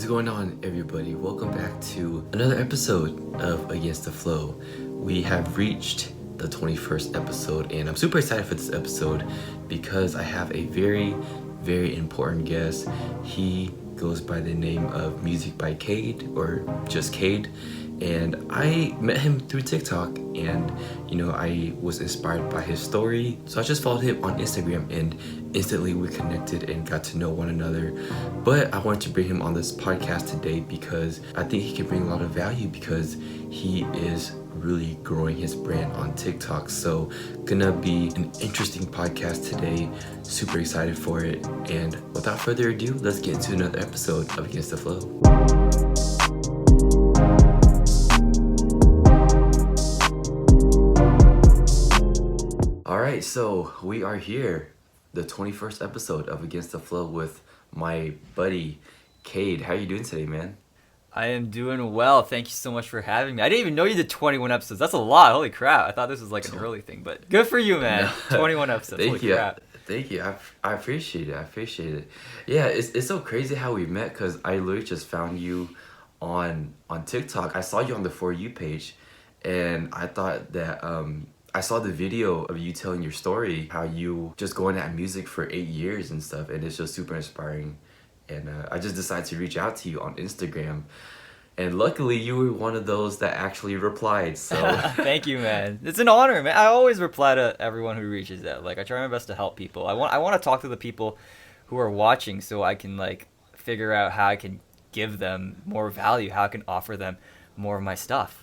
is going on, everybody? Welcome back to another episode of Against the Flow. We have reached the 21st episode, and I'm super excited for this episode because I have a very, very important guest. He goes by the name of Music by Kade, or just Kade. And I met him through TikTok, and I was inspired by his story, so I just followed him on Instagram, and instantly we connected and got to know one another. But I wanted to bring him on this podcast today because I think he can bring a lot of value, because he is really growing his brand on TikTok. So gonna be an interesting podcast today. Super excited for it, and without further ado, let's get into another episode of Against the Flow. Alright, so we are here, the 21st episode of Against the Flow with my buddy Kade. How are you doing today, man? I am doing well. Thank you so much for having me. I didn't even know you did 21 episodes. That's a lot. Holy crap. I thought this was like an early thing, but good for you, man. 21 episodes. Thank Holy you. crap. Thank you. I appreciate it. Yeah, it's so crazy how we met, because I literally just found you on TikTok. I saw you on the For You page, and I thought that I saw the video of you telling your story, how you just going at music for 8 years and stuff, and it's just super inspiring. And I just decided to reach out to you on Instagram, and luckily you were one of those that actually replied. So thank you, man. It's an honor, man. I always reply to everyone who reaches out. Like, I try my best to help people. I want to talk to the people who are watching, so I can like figure out how I can give them more value, how I can offer them more of my stuff.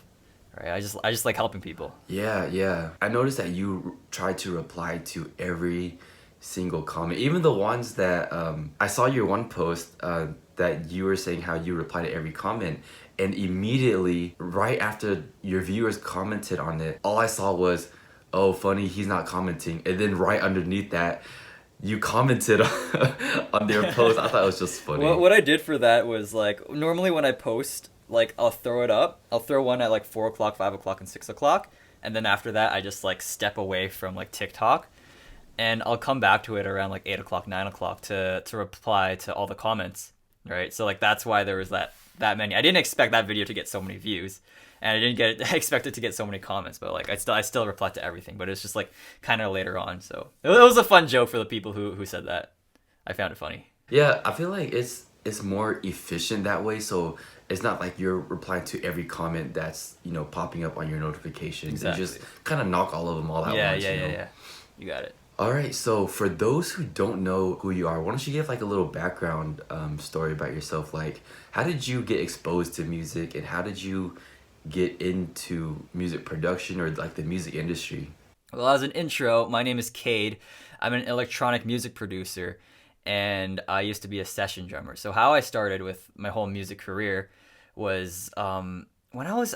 Right, I just like helping people. Yeah. I noticed that you tried to reply to every single comment, even the ones that I saw your one post that you were saying how you reply to every comment, and immediately right after your viewers commented on it, all I saw was, "Oh, funny, he's not commenting," and then right underneath that, you commented on their post. I thought it was just funny. What I did for that was, like, normally when I post, like, I'll throw it up. I'll throw one at like 4 o'clock, 5 o'clock, and 6 o'clock. And then after that, I just like step away from like TikTok. And I'll come back to it around like 8 o'clock, 9 o'clock to reply to all the comments. Right? So like that's why there was that many. I didn't expect that video to get so many views. And I didn't expect it to get so many comments. But like I still replied to everything. But it's just like kind of later on. So it was a fun joke for the people who said that. I found it funny. Yeah, I feel like it's more efficient that way, so it's not like you're replying to every comment that's popping up on your notifications. Exactly. You just kind of knock all of them all at once. Yeah. You got it. All right, so for those who don't know who you are, why don't you give like a little background story about yourself? Like, how did you get exposed to music, and how did you get into music production or like the music industry? Well, as an intro, my name is Kade. I'm an electronic music producer, and I used to be a session drummer. So how I started with my whole music career was when I was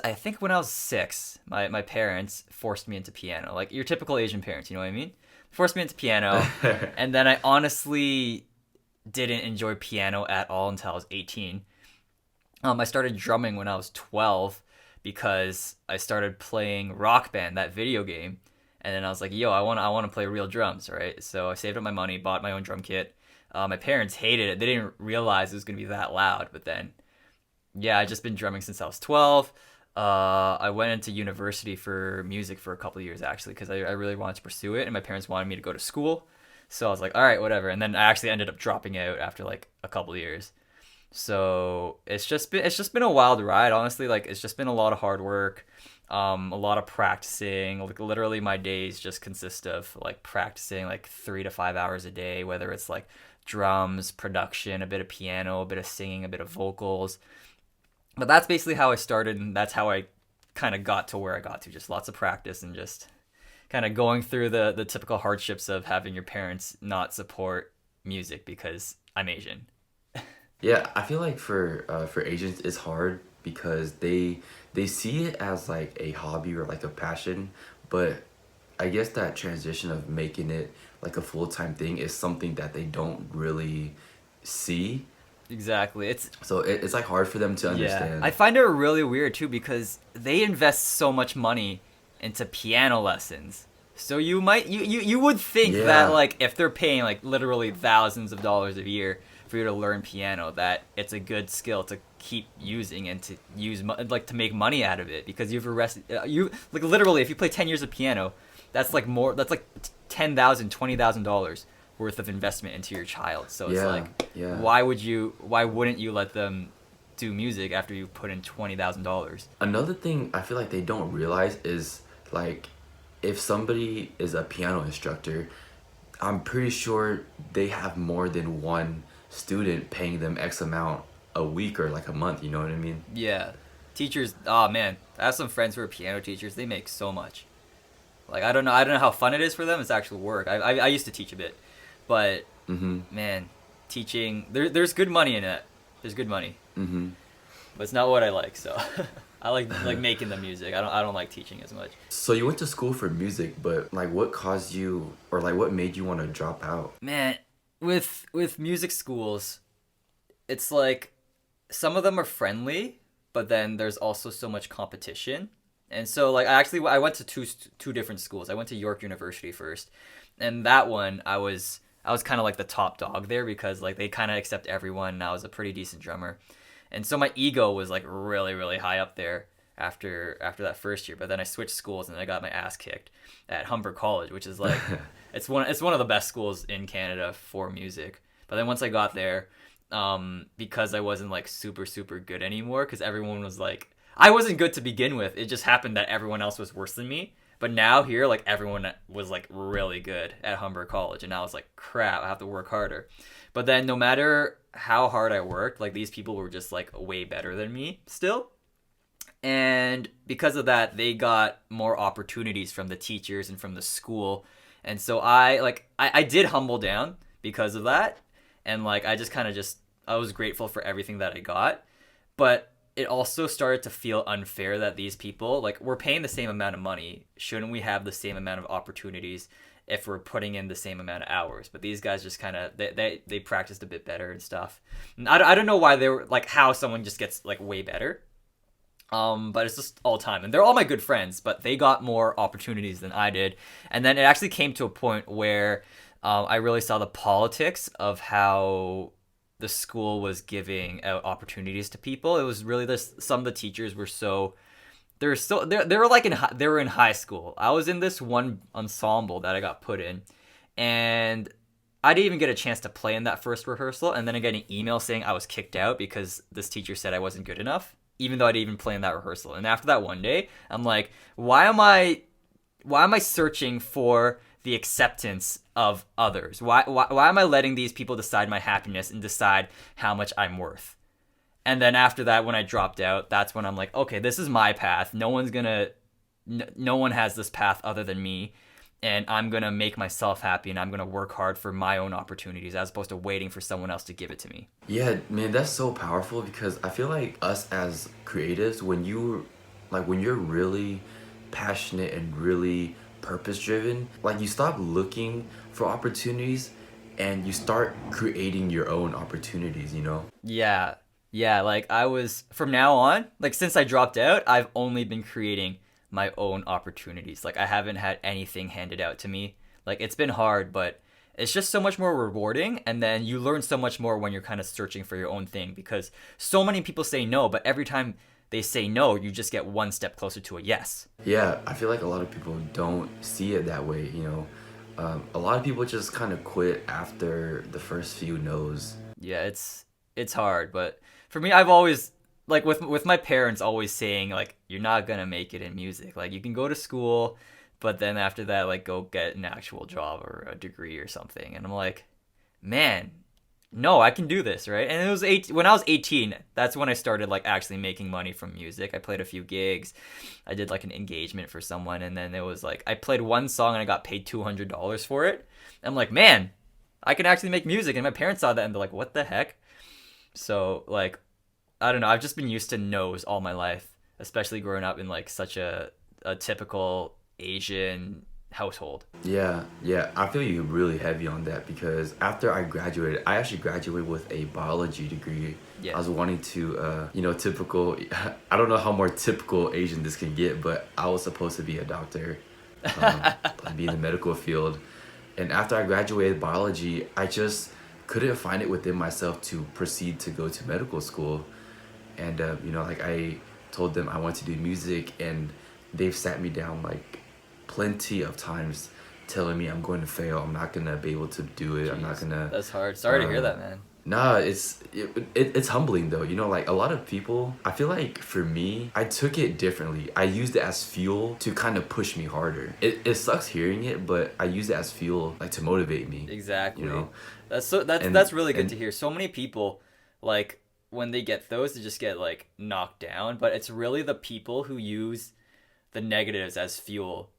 6, my parents forced me into piano. Like your typical Asian parents, you know what I mean? Forced me into piano, and then I honestly didn't enjoy piano at all until I was 18. I started drumming when I was 12 because I started playing Rock Band, that video game, and then I was like, yo, I want to play real drums, right? So I saved up my money, bought my own drum kit. My parents hated it. They didn't realize it was going to be that loud. But then, yeah, I've just been drumming since I was 12. I went into university for music for a couple of years, actually, because I really wanted to pursue it. And my parents wanted me to go to school. So I was like, all right, whatever. And then I actually ended up dropping out after like a couple of years. So it's just been a wild ride, honestly. Like, it's just been a lot of hard work. A lot of practicing. Like, literally my days just consist of like practicing like 3 to 5 hours a day, whether it's like drums, production, a bit of piano, a bit of singing, a bit of vocals. But that's basically how I started, and that's how I kind of got to where I got to. Just lots of practice and just kind of going through the typical hardships of having your parents not support music because I'm Asian. Yeah, I feel like for Asians it's hard because they see it as like a hobby or like a passion, but I guess that transition of making it like a full-time thing is something that they don't really see. Exactly. It's like hard for them to understand. Yeah. I find it really weird too because they invest so much money into piano lessons. So you would think that like if they're paying like literally thousands of dollars a year for for you to learn piano that it's a good skill to keep using and to use like to make money out of it, because you've arrested you like literally if you play 10 years of piano, that's like $10,000, $20,000 worth of investment into your child. So it's why wouldn't you let them do music after you put in $20,000? Another thing I feel like they don't realize is, like, if somebody is a piano instructor, I'm pretty sure they have more than one student paying them X amount a week or like a month, you know what I mean? Yeah. Teachers, oh man, I have some friends who are piano teachers. They make so much. Like, I don't know how fun it is for them. It's actual work. I used to teach a bit, but man, teaching, there's good money in it. There's good money. But it's not what I like. So I like making the music. I don't like teaching as much. So you went to school for music, but like what caused you, or like what made you want to drop out? Man, with music schools, it's like some of them are friendly, but then there's also so much competition. And so like I went to two different schools. I went to York University first, and that one I was kind of like the top dog there, because like they kind of accept everyone, and I was a pretty decent drummer. And so my ego was like really, really high up there after that first year. But then I switched schools and I got my ass kicked at Humber College, which is like it's one of the best schools in Canada for music. But then once I got there, because I wasn't like super, super good anymore, because everyone was like, I wasn't good to begin with. It just happened that everyone else was worse than me. But now here, like everyone was like really good at Humber College, and I was like, crap, I have to work harder. But then no matter how hard I worked, like these people were just like way better than me still. And because of that, they got more opportunities from the teachers and from the school. And so I did humble down because of that. And like I just kind of I was grateful for everything that I got. But it also started to feel unfair that these people, like, we're paying the same amount of money. Shouldn't we have the same amount of opportunities if we're putting in the same amount of hours? But these guys just kind of, they practiced a bit better and stuff. And I don't know why they were, like, how someone just gets, like, way better. But it's just all time. And they're all my good friends, but they got more opportunities than I did. And then it actually came to a point where I really saw the politics of how the school was giving out opportunities to people. It was really this. Some of the teachers were they were in high school. I was in this one ensemble that I got put in, and I didn't even get a chance to play in that first rehearsal. And then I got an email saying I was kicked out because this teacher said I wasn't good enough, even though I didn't even play in that rehearsal. And after that one day, I'm like, why am I searching for the acceptance of others? Why am I letting these people decide my happiness and decide how much I'm worth? And then after that, when I dropped out, that's when I'm like, okay, this is my path. No one has this path other than me, and I'm gonna make myself happy, and I'm gonna work hard for my own opportunities as opposed to waiting for someone else to give it to me. Yeah, man, that's so powerful, because I feel like us as creatives, when you're really passionate and really purpose driven, like you stop looking for opportunities and you start creating your own opportunities, you know? Yeah, like I was, from now on, like since I dropped out, I've only been creating my own opportunities. Like I haven't had anything handed out to me. Like it's been hard, but it's just so much more rewarding. And then you learn so much more when you're kind of searching for your own thing, because so many people say no, but every time they say no, you just get one step closer to a yes. Yeah, I feel like a lot of people don't see it that way, you know? A lot of people just kind of quit after the first few no's. Yeah, it's hard, but for me, I've always, like with my parents always saying, like, you're not gonna make it in music. Like, you can go to school, but then after that, like, go get an actual job or a degree or something. And I'm like, man, no, I can do this, right? And it was when I was 18, that's when I started like actually making money from music. I played a few gigs. I did like an engagement for someone, and then it was like I played one song and I got paid $200 for it. And I'm like, man, I can actually make music. And my parents saw that and they're like, what the heck? So like, I don't know. I've just been used to no's all my life, especially growing up in like such a typical Asian household. Yeah, I feel you really heavy on that, because after I graduated, I actually graduated with a biology degree. Yeah. I was wanting to, typical, I don't know how more typical Asian this can get, but I was supposed to be a doctor, be in the medical field. And after I graduated biology, I just couldn't find it within myself to proceed to go to medical school. And you know, like I told them I want to do music, and they've sat me down like plenty of times telling me I'm going to fail, I'm not gonna be able to do it. Jeez, I'm not gonna that's hard. Sorry to hear that, man. Nah, it's humbling though. You know, like a lot of people, I feel like for me, I took it differently. I used it as fuel to kind of push me harder. It sucks hearing it, but I use it as fuel like to motivate me. Exactly. You know? That's really good and to hear. So many people, like, when they get those, they just get like knocked down, but it's really the people who use the negatives as fuel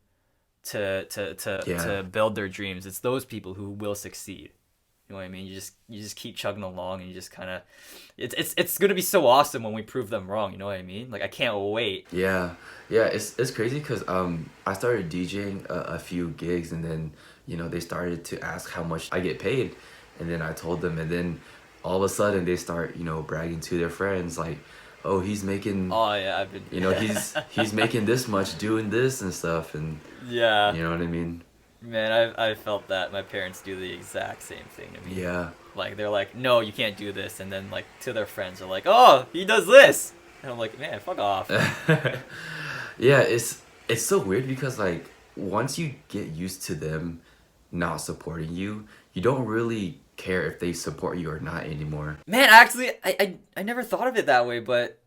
to build their dreams. It's those people who will succeed. You know what I mean? You just keep chugging along, and you just kind of, it's gonna be so awesome when we prove them wrong. You know what I mean? Like, I can't wait. Yeah, it's crazy because I started DJing a few gigs, and then you know they started to ask how much I get paid, and then I told them, and then all of a sudden they start, you know, bragging to their friends like, oh, he's making, Oh yeah, I've been. you know, he's making this much doing this and stuff, and Yeah. you know what I mean? Man, I felt that. My parents do the exact same thing to me. Yeah. Like, they're like, no, you can't do this. And then, like, to their friends, are like, oh, he does this. And I'm like, man, fuck off. Yeah, it's so weird because like once you get used to them not supporting you, you don't really care if they support you or not anymore. Man, actually, I never thought of it that way, but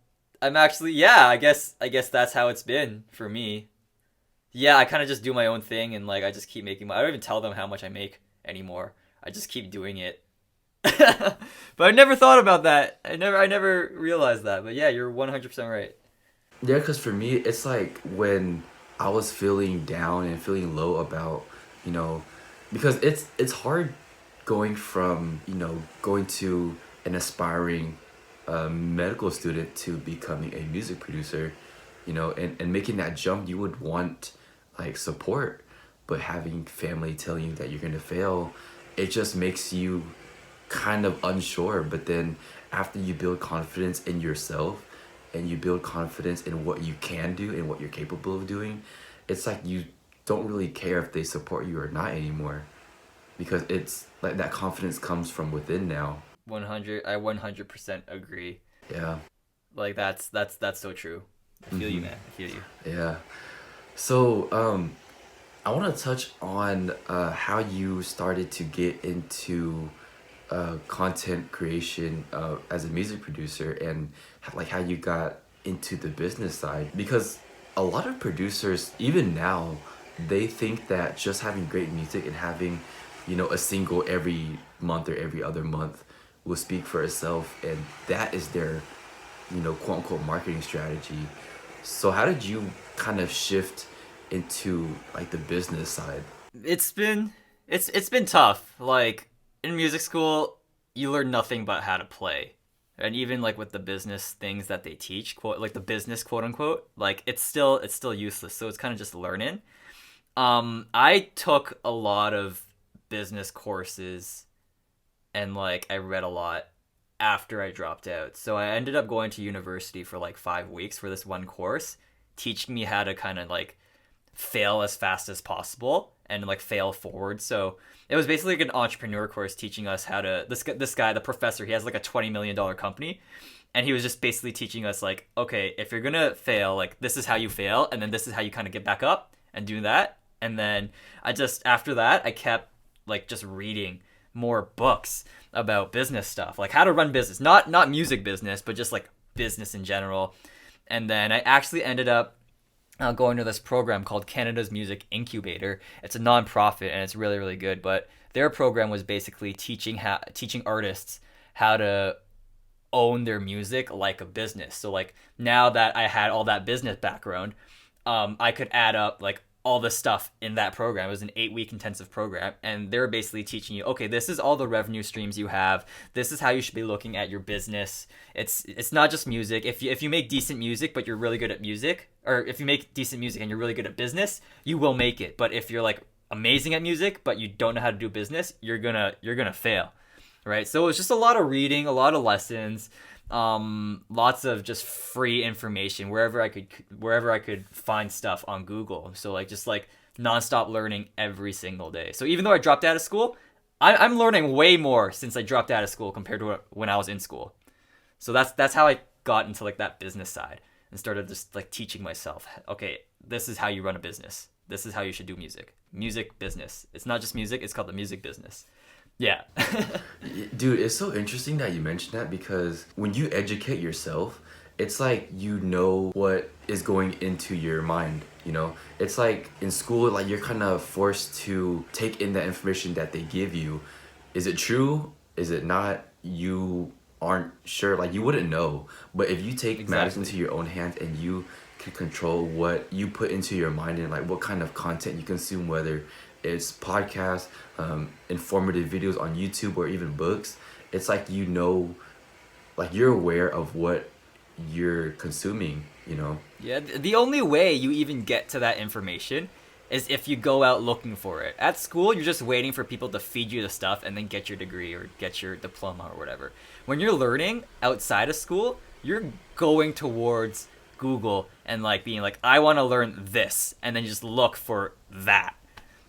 I'm actually, yeah, I guess that's how it's been for me. Yeah, I kind of just do my own thing, and like I just keep making I don't even tell them how much I make anymore. I just keep doing it. But I never thought about that. I never realized that. But yeah, you're 100% right. Yeah, because for me, it's like when I was feeling down and feeling low about, you know, because it's hard going from, you know, going to an aspiring medical student to becoming a music producer, you know, and making that jump. You would want like support, but having family telling you that you're gonna fail, it just makes you kind of unsure. But then after you build confidence in yourself and you build confidence in what you can do and what you're capable of doing, it's like you don't really care if they support you or not anymore, because it's like that confidence comes from within now. 100. I 100% agree. Yeah. Like that's so true. I feel you, man. I feel you. Yeah. So I want to touch on how you started to get into content creation as a music producer, and like how you got into the business side, because a lot of producers even now, they think that just having great music and having, you know, a single every month or every other month will speak for itself, and that is their, you know, quote unquote marketing strategy. So how did you kind of shift into like the business side? It's been tough. Like, in music school, you learn nothing but how to play. And even like with the business things that they teach, quote, like the business quote unquote, like it's still useless. So it's kind of just learning. I took a lot of business courses, and like I read a lot after I dropped out. So I ended up going to university for like 5 weeks for this one course, teaching me how to kind of like fail as fast as possible and like fail forward. So it was basically like an entrepreneur course teaching us how to, this guy, the professor, he has like a $20 million company, and he was just basically teaching us like, okay, if you're gonna fail, like this is how you fail, and then this is how you kind of get back up and do that. And then after that I kept like just reading more books about business stuff, like how to run business, not music business, but just like business in general. And then I actually ended up going to this program called Canada's Music Incubator. It's a nonprofit, and it's really, really good. But their program was basically teaching artists how to own their music like a business. So like now that I had all that business background, I could add up like all the stuff in that program. It was an 8-week intensive program, and they're basically teaching you, okay, this is all the revenue streams you have. This is how you should be looking at your business. It's not just music. If you make decent music but you're really good at music, or if you make decent music and you're really good at business, you will make it. But if you're like amazing at music but you don't know how to do business, you're gonna fail, right? So it was just a lot of reading, a lot of lessons, lots of just free information wherever I could find stuff on Google. So like just like nonstop learning every single day. So even though I dropped out of school, I'm learning way more since I dropped out of school compared to when I was in school. So that's how I got into like that business side and started just like teaching myself. Okay, this is how you run a business. This is how you should do music. Music business. It's not just music. It's called the music business. Yeah. Dude, it's so interesting that you mentioned that because when you educate yourself, it's like you know what is going into your mind, you know? It's like in school, like you're kind of forced to take in that information that they give you. Is it true? Is it not? You aren't sure, like you wouldn't know. But if you take matters Exactly. into your own hands and you can control what you put into your mind and like what kind of content you consume, whether it's podcasts, informative videos on YouTube, or even books, it's like you know, like you're aware of what you're consuming, you know? Yeah, the only way you even get to that information is if you go out looking for it. At school, you're just waiting for people to feed you the stuff and then get your degree or get your diploma or whatever. When you're learning outside of school, you're going towards Google and like being like, I want to learn this, and then you just look for that,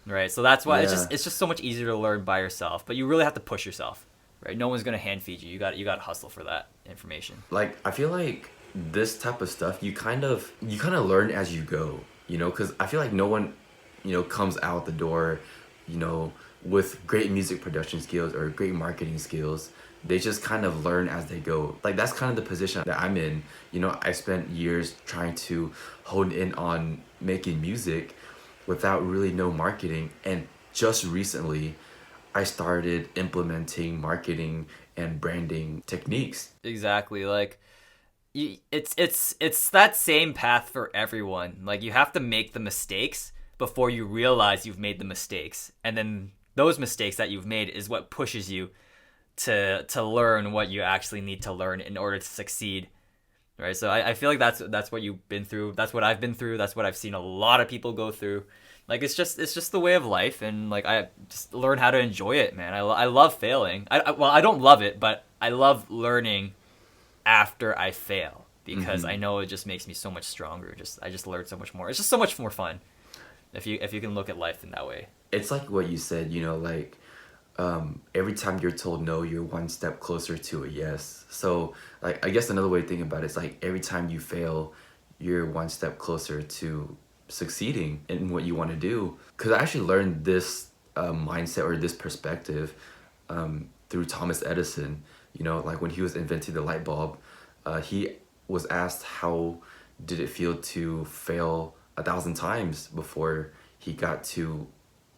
right? So that's why Yeah. it's just so much easier to learn by yourself. But you really have to push yourself, right? No one's gonna hand feed you. You got to hustle for that information. Like I feel like this type of stuff you kind of learn as you go, you know, because I feel like no one, you know, comes out the door, you know, with great music production skills or great marketing skills. They just kind of learn as they go. Like that's kind of the position that I'm in. You know, I spent years trying to hone in on making music without really no marketing, and just recently I started implementing marketing and branding techniques. Exactly. Like it's that same path for everyone. Like you have to make the mistakes before you realize you've made the mistakes, and then those mistakes that you've made is what pushes you to learn what you actually need to learn in order to succeed. Right. So I feel like that's what you've been through. That's what I've been through. That's what I've seen a lot of people go through. Like it's just the way of life, and like I just learn how to enjoy it, man. I love failing. Well, I don't love it, but I love learning after I fail because I know it just makes me so much stronger. I just learn so much more. It's just so much more fun if you can look at life in that way. It's like what you said, you know, like every time you're told no, you're one step closer to a yes. So, like, I guess another way to think about it is like every time you fail, you're one step closer to succeeding in what you want to do. Because I actually learned this mindset or this perspective through Thomas Edison. You know, like when he was inventing the light bulb, he was asked how did it feel to fail 1,000 times before he got to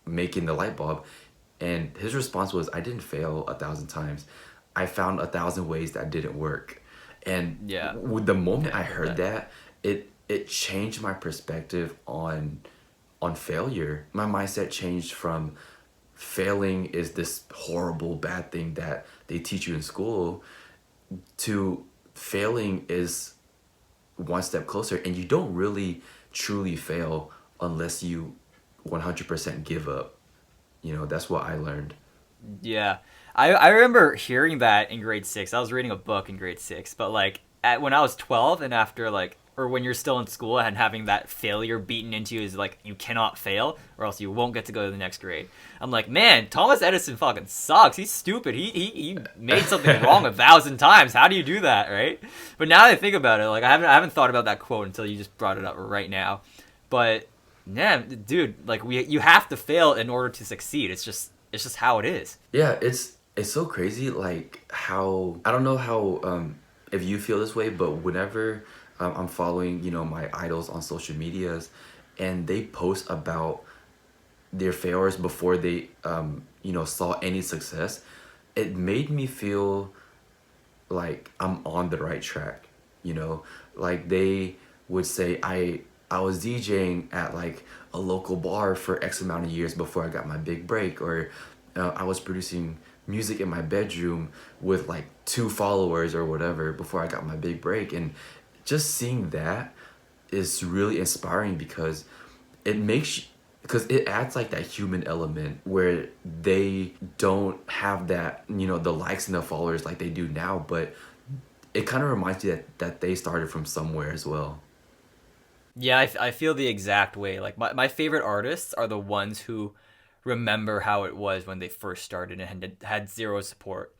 making the light bulb. And his response was, I didn't fail 1,000 times. I found 1,000 ways that didn't work. And Yeah. with the moment Yeah, I I've heard heard that. that, it changed my perspective on failure. My mindset changed from failing is this horrible bad thing that they teach you in school to failing is one step closer, and you don't really truly fail unless you 100% give up. You know, that's what I learned. Yeah. I remember hearing that in grade 6. I was reading a book in grade 6, but like when I was 12 and after like or when you're still in school and having that failure beaten into you is like you cannot fail or else you won't get to go to the next grade. I'm like, man, Thomas Edison fucking sucks. He's stupid. He made something wrong 1,000 times. How do you do that, right? But now that I think about it, like I haven't thought about that quote until you just brought it up right now. But yeah, dude, like you have to fail in order to succeed. It's just how it is. Yeah, it's so crazy like how I don't know how if you feel this way, but whenever I'm following, you know, my idols on social medias and they post about their failures before they you know, saw any success, it made me feel like I'm on the right track, you know? Like they would say I was DJing at like a local bar for X amount of years before I got my big break, or I was producing music in my bedroom with like 2 followers or whatever before I got my big break. And just seeing that is really inspiring because it makes because it adds like that human element where they don't have that, you know, the likes and the followers like they do now, but it kind of reminds you that they started from somewhere as well. Yeah, I feel the exact way. Like my favorite artists are the ones who remember how it was when they first started and had zero support.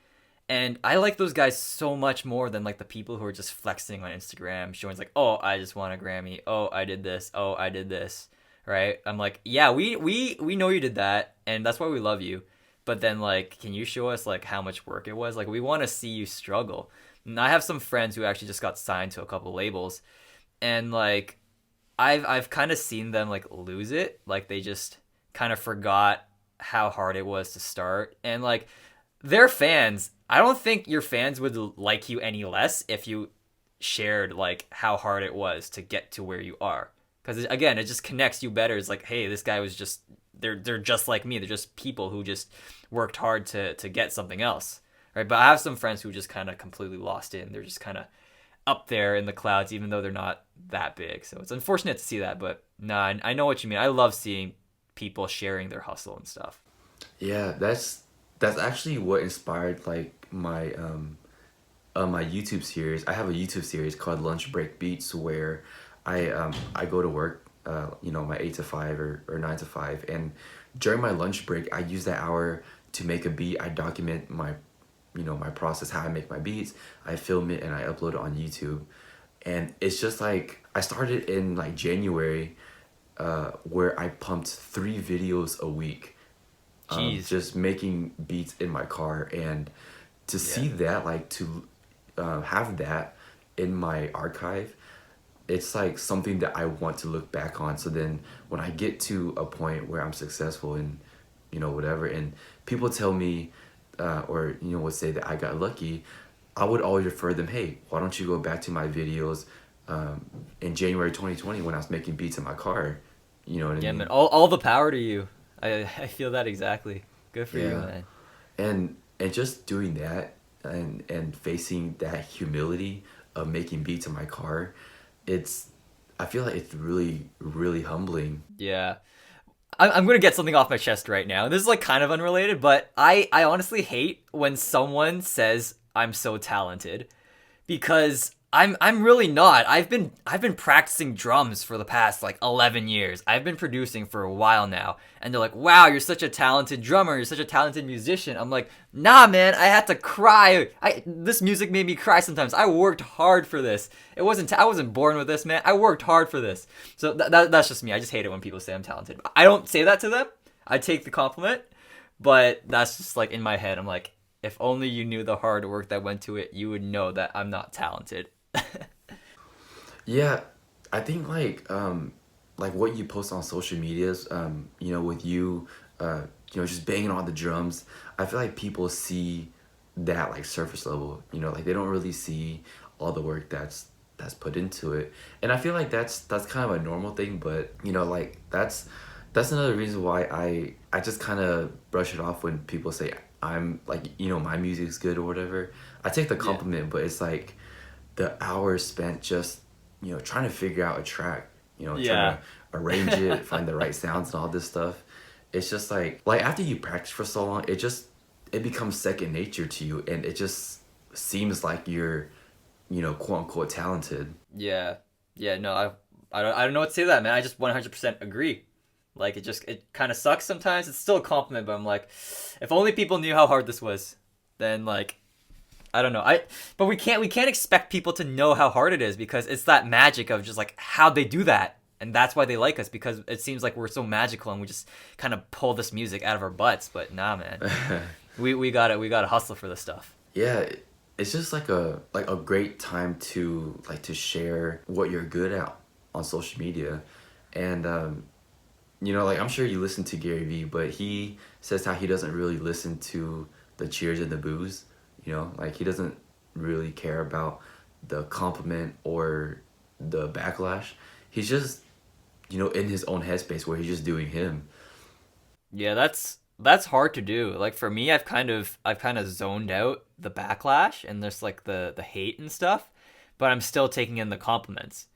And I like those guys so much more than like the people who are just flexing on Instagram, showing like, oh, I just won a Grammy. Oh, I did this. Oh, I did this. Right? I'm like, yeah, we know you did that, and that's why we love you. But then like, can you show us like how much work it was? Like, we want to see you struggle. And I have some friends who actually just got signed to a couple labels, and like, I've kind of seen them like lose it. Like they just kind of forgot how hard it was to start, and like their fans, I don't think your fans would like you any less if you shared like how hard it was to get to where you are. Because again, it just connects you better. It's like, hey, this guy was just they're just like me. They're just people who just worked hard to get something else, right? But I have some friends who just kind of completely lost it, and they're just kind of up there in the clouds, even though they're not that big. So it's unfortunate to see that, but nah, I know what you mean. I love seeing people sharing their hustle and stuff. Yeah, that's actually what inspired like my YouTube series. I have a YouTube series called Lunch Break Beats where I go to work, my 8 to 5 or 9 to 5, and during my lunch break I use that hour to make a beat. I document my process, how I make my beats. I film it and I upload it on YouTube, and it's just like I started in like January, where I pumped 3 videos a week, Jeez. just making beats in my car. And to see Yeah. that, like to have that in my archive, it's like something that I want to look back on. So then when I get to a point where I'm successful and whatever, and people tell me or would say that I got lucky, I would always refer them, hey, why don't you go back to my videos in January 2020 when I was making beats in my car. You know what I Yeah, mean? man. All the power to you. I feel that exactly. Good for you, Yeah. man. And just doing that and facing that humility of making beats in my car, it's I feel like it's really, really humbling. Yeah. I'm gonna get something off my chest right now. This is like kind of unrelated, but I honestly hate when someone says I'm so talented, because I'm really not. I've been practicing drums for the past like 11 years. I've been producing for a while now, and they're like, "Wow, you're such a talented drummer. You're such a talented musician." I'm like, "Nah, man. I had to cry. This music made me cry sometimes. I worked hard for this. I wasn't born with this, man. I worked hard for this." So that's just me. I just hate it when people say I'm talented. I don't say that to them. I take the compliment, but that's just like in my head. I'm like, if only you knew the hard work that went to it, you would know that I'm not talented. Yeah, I think like what you post on social medias, with you, just banging on the drums. I feel like people see that like surface level, like they don't really see all the work that's put into it. And I feel like that's kind of a normal thing, but like that's another reason why I just kind of brush it off when people say I'm like, my music's good or whatever. I take the Yeah. compliment, but it's like the hours spent just trying to figure out a track, trying Yeah. to arrange it, find the right sounds and all this stuff. It's just like after you practice for so long, it becomes second nature to you, and it just seems like you're quote unquote talented. Yeah. Yeah, no, I don't know what to say to that, man. I just 100% agree. Like it kind of sucks sometimes. It's still a compliment, but I'm like, if only people knew how hard this was, then like I don't know. But we can't expect people to know how hard it is, because it's that magic of just like how they do that. And that's why they like us, because it seems like we're so magical and we just kind of pull this music out of our butts. But nah, man. We got to hustle for this stuff. Yeah, it's just like a great time to share what you're good at on social media. And like I'm sure you listen to Gary Vee, but he says how he doesn't really listen to the cheers and the boos. Like he doesn't really care about the compliment or the backlash. He's just in his own headspace where he's just doing him. Yeah, that's hard to do. Like for me, I've kind of zoned out the backlash and there's like the hate and stuff, but I'm still taking in the compliments.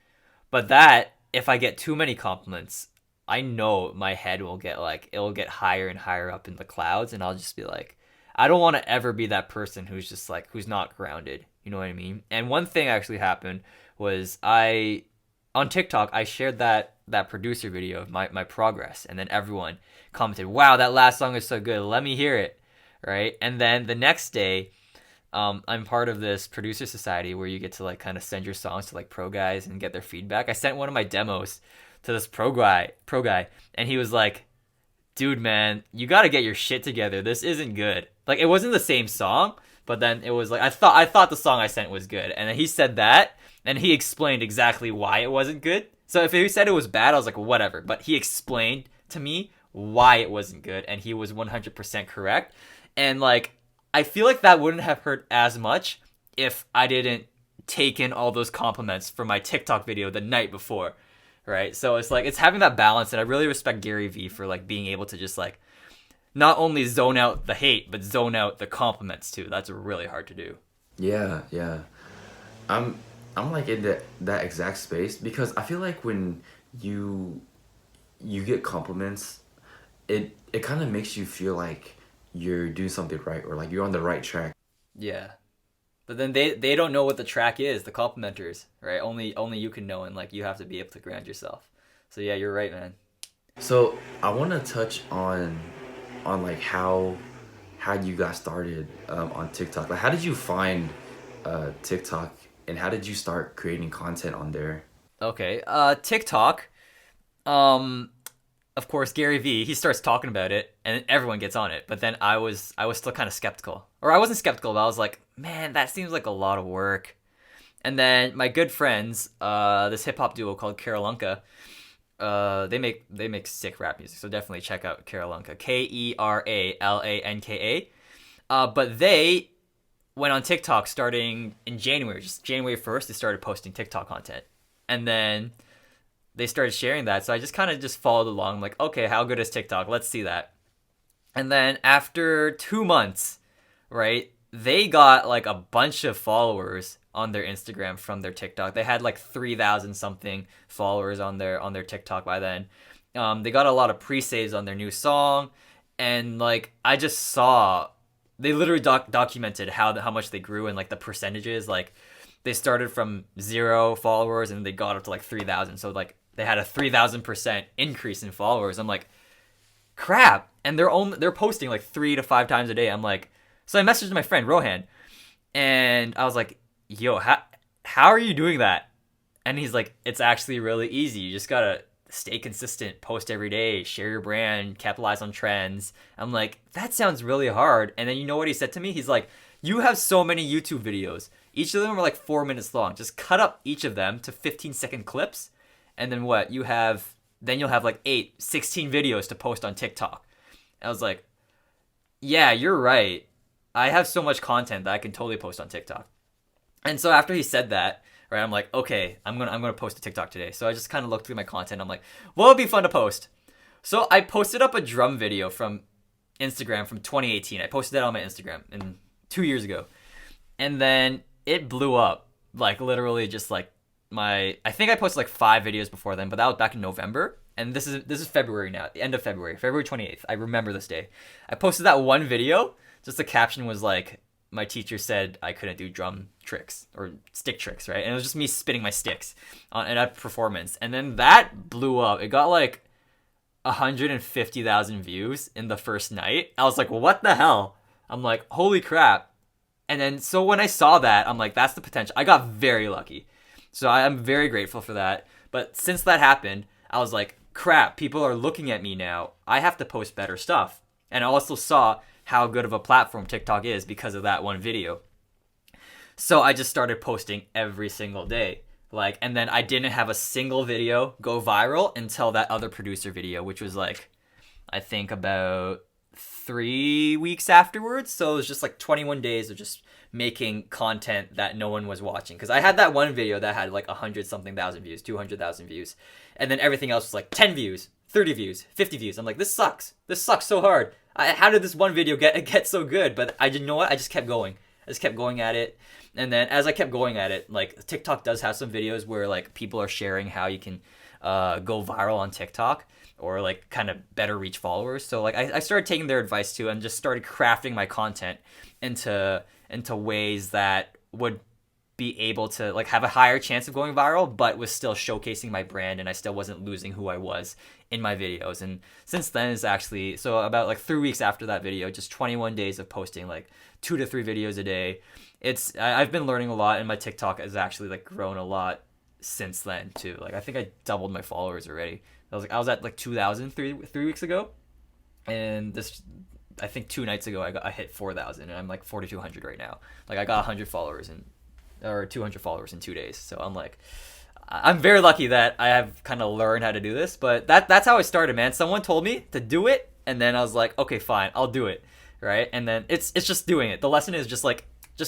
But that, if I get too many compliments, I know my head will get like, it'll get higher and higher up in the clouds, and I'll just be like, I don't want to ever be that person who's just like, who's not grounded. You know what I mean? And one thing actually happened was on TikTok, I shared that that producer video of my progress, and then everyone commented, "Wow, that last song is so good. Let me hear it." Right? And then the next day, I'm part of this producer society where you get to like kind of send your songs to like pro guys and get their feedback. I sent one of my demos to this pro guy, and he was like, "Dude, man, you got to get your shit together. This isn't good." Like, it wasn't the same song, but then it was like I thought the song I sent was good, and then he said that, and he explained exactly why it wasn't good. So if he said it was bad, I was like, whatever. But he explained to me why it wasn't good, and he was 100% correct. And like, I feel like that wouldn't have hurt as much if I didn't take in all those compliments from my TikTok video the night before, right? So it's like, it's having that balance, and I really respect Gary Vee for like being able to just like not only zone out the hate, but zone out the compliments too. That's really hard to do. Yeah, yeah. I'm like in that exact space, because I feel like when you get compliments, it kind of makes you feel like you're doing something right, or like you're on the right track. Yeah. But then they don't know what the track is, the complimenters, right? Only you can know, and like you have to be able to ground yourself. So yeah, you're right, man. So I want to touch on like how you got started on TikTok. Like, how did you find TikTok, and how did you start creating content on there? Okay. TikTok. Of course, Gary Vee, he starts talking about it, and everyone gets on it. But then I was still kind of skeptical, or I wasn't skeptical, but I was like, man, that seems like a lot of work. And then my good friends, this hip hop duo called Carolunka, they make sick rap music, so definitely check out Carolunka, Keralanka. But they went on TikTok starting in January, just January 1st. They started posting TikTok content, and then they started sharing that. So I just kind of just followed along. I'm like, okay, how good is TikTok? Let's see that. And then after 2 months, right, they got like a bunch of followers on their Instagram from their TikTok. They had like 3,000 something followers on their TikTok by then. They got a lot of pre-saves on their new song, and like I just saw they literally documented how much they grew and like the percentages. Like they started from 0 followers and they got up to like 3,000. So like they had a 3,000% increase in followers. I'm like, crap. And they're posting like 3 to 5 times a day. I'm like, so I messaged my friend Rohan, and I was like, yo, how are you doing that? And he's like, it's actually really easy. You just gotta stay consistent, post every day, share your brand, capitalize on trends. I'm like, that sounds really hard. And then you know what he said to me? He's like, you have so many YouTube videos. Each of them are like 4 minutes long. Just cut up each of them to 15-second clips. And then what? You'll have like 16 videos to post on TikTok. I was like, yeah, you're right. I have so much content that I can totally post on TikTok. And so after he said that, right, I'm like, okay, I'm gonna post a TikTok today. So I just kind of looked through my content. I'm like, what would be fun to post? So I posted up a drum video from Instagram from 2018. I posted that on my Instagram 2 years ago, and then it blew up. Like literally, just like I think I posted like 5 videos before then, but that was back in November. And this is February now, the end of February 28th. I remember this day. I posted that one video. Just the caption was like, my teacher said I couldn't do drum tricks or stick tricks, right? And it was just me spinning my sticks at a performance. And then that blew up. It got like 150,000 views in the first night. I was like, what the hell? I'm like, holy crap. And then so when I saw that, I'm like, that's the potential. I got very lucky. So I'm very grateful for that. But since that happened, I was like, crap, people are looking at me now. I have to post better stuff. And I also saw how good of a platform TikTok is because of that one video. So I just started posting every single day. Like, and then I didn't have a single video go viral until that other producer video, which was like, I think about 3 weeks afterwards. So it was just like 21 days of just making content that no one was watching. Because I had that one video that had like 100-something thousand views, 200,000 views. And then everything else was like 10 views, 30 views, 50 views. I'm like, this sucks. This sucks so hard. How did this one video get so good? But I didn't know what. I just kept going. I just kept going at it. And then as I kept going at it, like TikTok does have some videos where like people are sharing how you can go viral on TikTok or like kind of better reach followers. So like I started taking their advice too and just started crafting my content into ways that would be able to like have a higher chance of going viral, but was still showcasing my brand, and I still wasn't losing who I was in my videos. And since then, it's actually so about like 3 weeks after that video, just 21 days of posting like 2 to 3 videos a day. I've been learning a lot, and my TikTok has actually like grown a lot since then too. Like I think I doubled my followers already. I was at like 2,000 3 weeks ago, and this I think 2 nights ago I hit 4,000, and I'm like 4,200 right now. Like I got 100 followers or 200 followers in 2 days. So I'm very lucky that I have kind of learned how to do this. But that's how I started, man. Someone told me to do it, and then I was like, okay, fine, I'll do it, right? And then it's just doing it. The lesson is just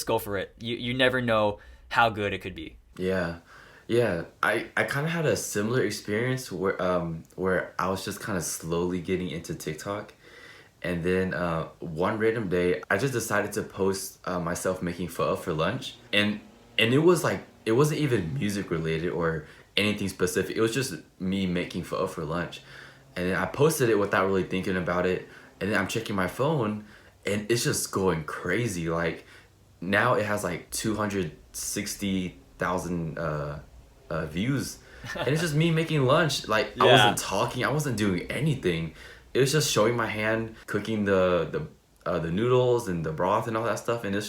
go for it. You never know how good it could be. Yeah. Yeah, I kind of had a similar experience where I was just kind of slowly getting into TikTok, and then one random day I just decided to post myself making pho for lunch, and it was like it wasn't even music related or anything specific. It was just me making pho for lunch, and then I posted it without really thinking about it, and then I'm checking my phone, and it's just going crazy. Like now it has like 260,000 views, and it's just me making lunch. Like I wasn't talking, I wasn't doing anything. It was just showing my hand cooking the noodles and the broth and all that stuff, and it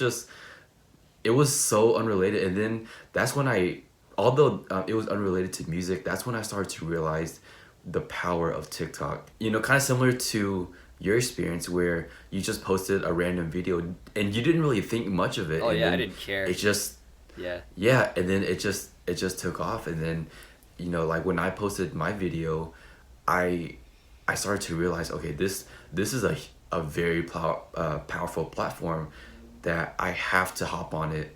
was so unrelated. And then that's when although it was unrelated to music, that's when I started to realize the power of TikTok. You know, kind of similar to your experience where you just posted a random video and you didn't really think much of it. Oh and yeah, then I didn't care. It just yeah, and then it just took off. And then, you know, like when I posted my video, I started to realize, okay, this is a very powerful platform that I have to hop on it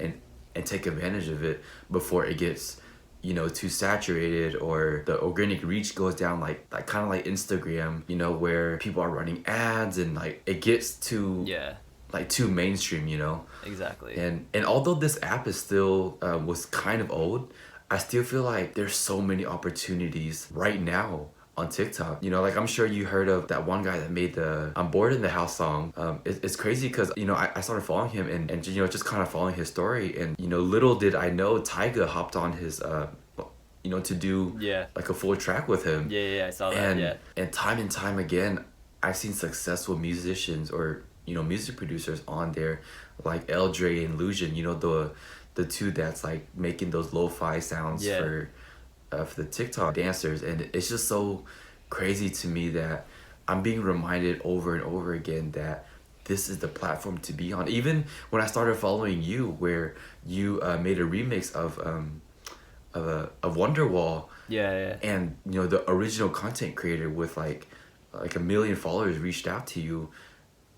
and take advantage of it before it gets, you know, too saturated or the organic reach goes down, like kind of like Instagram, you know, where people are running ads and like it gets too like too mainstream, you know. Exactly. And although this app is still was kind of old, I still feel like there's so many opportunities right now on TikTok. You know, like I'm sure you heard of that one guy that made the I'm Bored in the House song. It's crazy because, you know, I started following him and you know, just kind of following his story. And, you know, little did I know Tyga hopped on his, you know, to do like a full track with him. Yeah, I saw that, And time again, I've seen successful musicians or, you know, music producers on there like Eldre and Lucian, you know, the two that's like making those lo-fi sounds for the TikTok dancers. And it's just so crazy to me that I'm being reminded over and over again that this is the platform to be on. Even when I started following you, where you made a remix of Wonderwall. Yeah. And, you know, the original content creator with like 1 million followers reached out to you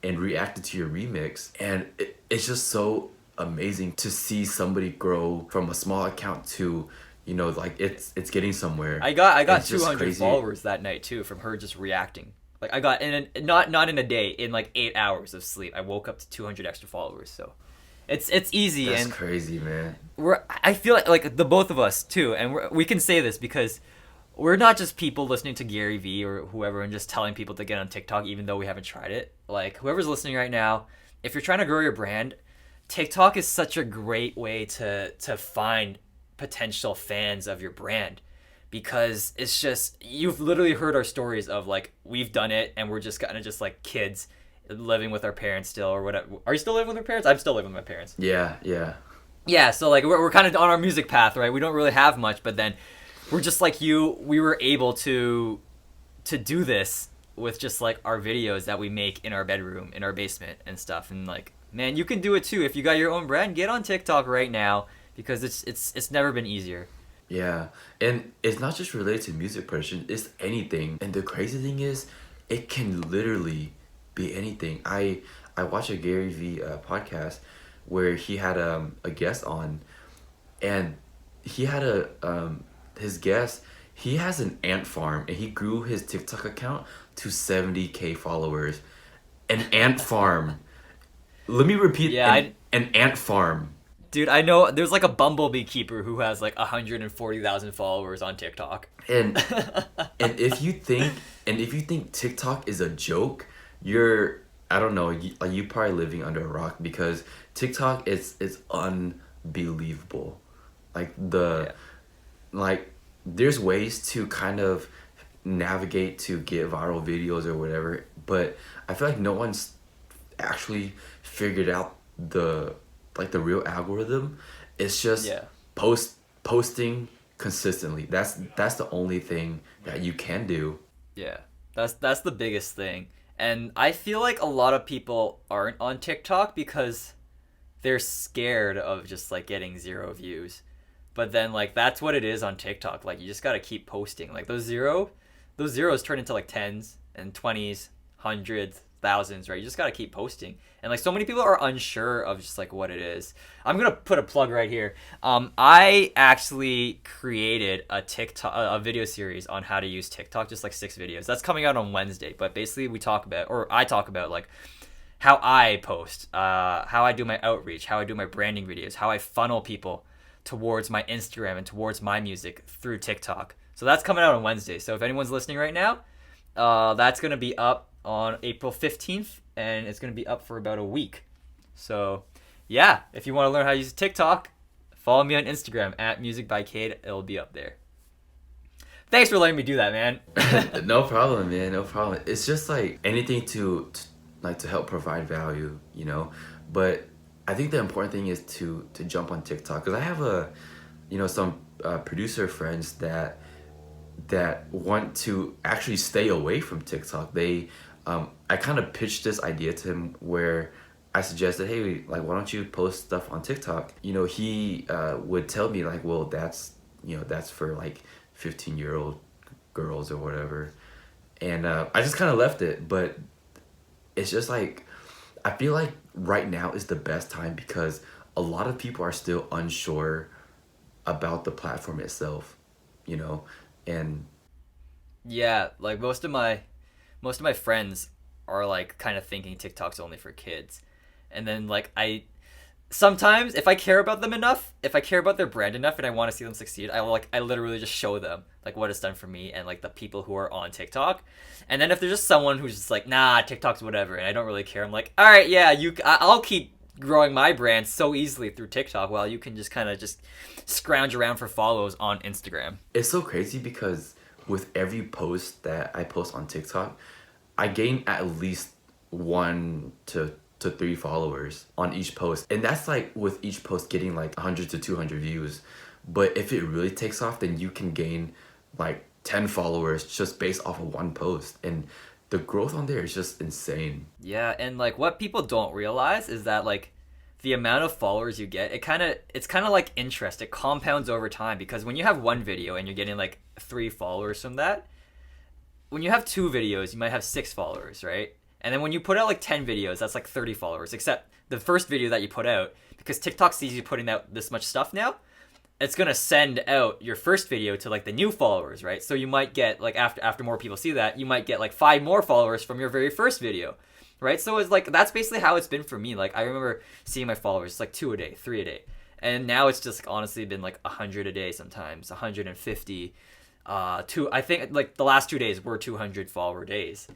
and reacted to your remix. And it's just so amazing to see somebody grow from a small account to, you know, like it's getting somewhere. I got 200 followers that night too from her just reacting. Like I got not in a day, in like 8 hours of sleep, I woke up to 200 extra followers. So it's easy. That's and crazy, man. I feel like the both of us too, and we can say this because we're not just people listening to Gary Vee or whoever and just telling people to get on TikTok even though we haven't tried it. Like whoever's listening right now, if you're trying to grow your brand, TikTok is such a great way to find potential fans of your brand, because it's just, you've literally heard our stories of like we've done it and we're just kind of just like kids living with our parents still or whatever. Are you still living with your parents? I'm still living with my parents. Yeah, so like we're kind of on our music path, right? We don't really have much, but then we're just like you. We were able to do this with just like our videos that we make in our bedroom, in our basement and stuff. And like, man, you can do it too. If you got your own brand, get on TikTok right now, because it's never been easier. Yeah, and it's not just related to music production, it's anything. And the crazy thing is, it can literally be anything. I watched a Gary Vee podcast where he had a guest on, and he had his guest, he has an ant farm, and he grew his TikTok account to 70K followers. An ant farm. Let me repeat. An ant farm. Dude, I know there's like a bumblebee keeper who has like 140,000 followers on TikTok. And if you think TikTok is a joke, I don't know, you probably living under a rock, because TikTok is believable. Like Yeah. like there's ways to kind of navigate to get viral videos or whatever, but I feel like no one's actually figured out the real algorithm. It's just Yeah. posting consistently. That's the only thing that you can do. Yeah. That's the biggest thing. And I feel like a lot of people aren't on TikTok because they're scared of just like getting 0 views. But then like that's what it is on TikTok. Like you just got to keep posting. Like those zeros turn into like tens and 20s, hundreds, thousands, right? You just got to keep posting. And like so many people are unsure of just like what it is. I'm going to put a plug right here. I actually created a TikTok a video series on how to use TikTok, just like 6 videos. That's coming out on Wednesday, but basically I talk about like how I post, how I do my outreach, how I do my branding videos, how I funnel people towards my Instagram and towards my music through TikTok. So that's coming out on Wednesday. So if anyone's listening right now, that's going to be up on April 15th, and it's going to be up for about a week. So yeah, if you want to learn how to use TikTok, follow me on Instagram at Music by Kade. It'll be up there. Thanks for letting me do that, man. No problem, man. No problem. It's just like anything to help provide value, you know. But I think the important thing is to jump on TikTok, because I have some producer friends that want to actually stay away from TikTok. I kind of pitched this idea to him where I suggested, hey, like, why don't you post stuff on TikTok? He would tell me like, well, that's for like 15-year-old girls or whatever, and I just kind of left it. But it's just like I feel like right now is the best time because a lot of people are still unsure about the platform itself, you know, and Yeah, like most of my friends are like kind of thinking TikTok's only for kids. And then like I sometimes if I care about them enough, if I care about their brand enough and I want to see them succeed, I literally just show them like what it's done for me and like the people who are on TikTok. And then if there's just someone who's just like, "Nah, TikTok's whatever," and I don't really care, I'm like, "All right, yeah, I'll keep growing my brand so easily through TikTok while you can just kind of just scrounge around for follows on Instagram." it's so crazy because with every post that I post on TikTok, I gain at least 1 to 3 followers on each post. And that's like with each post getting like 100 to 200 views. But if it really takes off, then you can gain like 10 followers just based off of one post. And the growth on there is just insane. Yeah, and like what people don't realize is that like the amount of followers you get, it's kind of like interest. It compounds over time because when you have one video and you're getting like 3 followers from that, when you have 2 videos, you might have 6 followers, right? And then when you put out like 10 videos, that's like 30 followers. Except the first video that you put out, because TikTok sees you putting out this much stuff now, it's gonna send out your first video to like the new followers, right? So you might get like after more people see that, you might get like 5 more followers from your very first video, right? So it's like that's basically how it's been for me. Like I remember seeing my followers like 2 a day, 3 a day, and now it's just honestly been like 100 a day sometimes, 150. I think like the last 2 days were 200 follower days.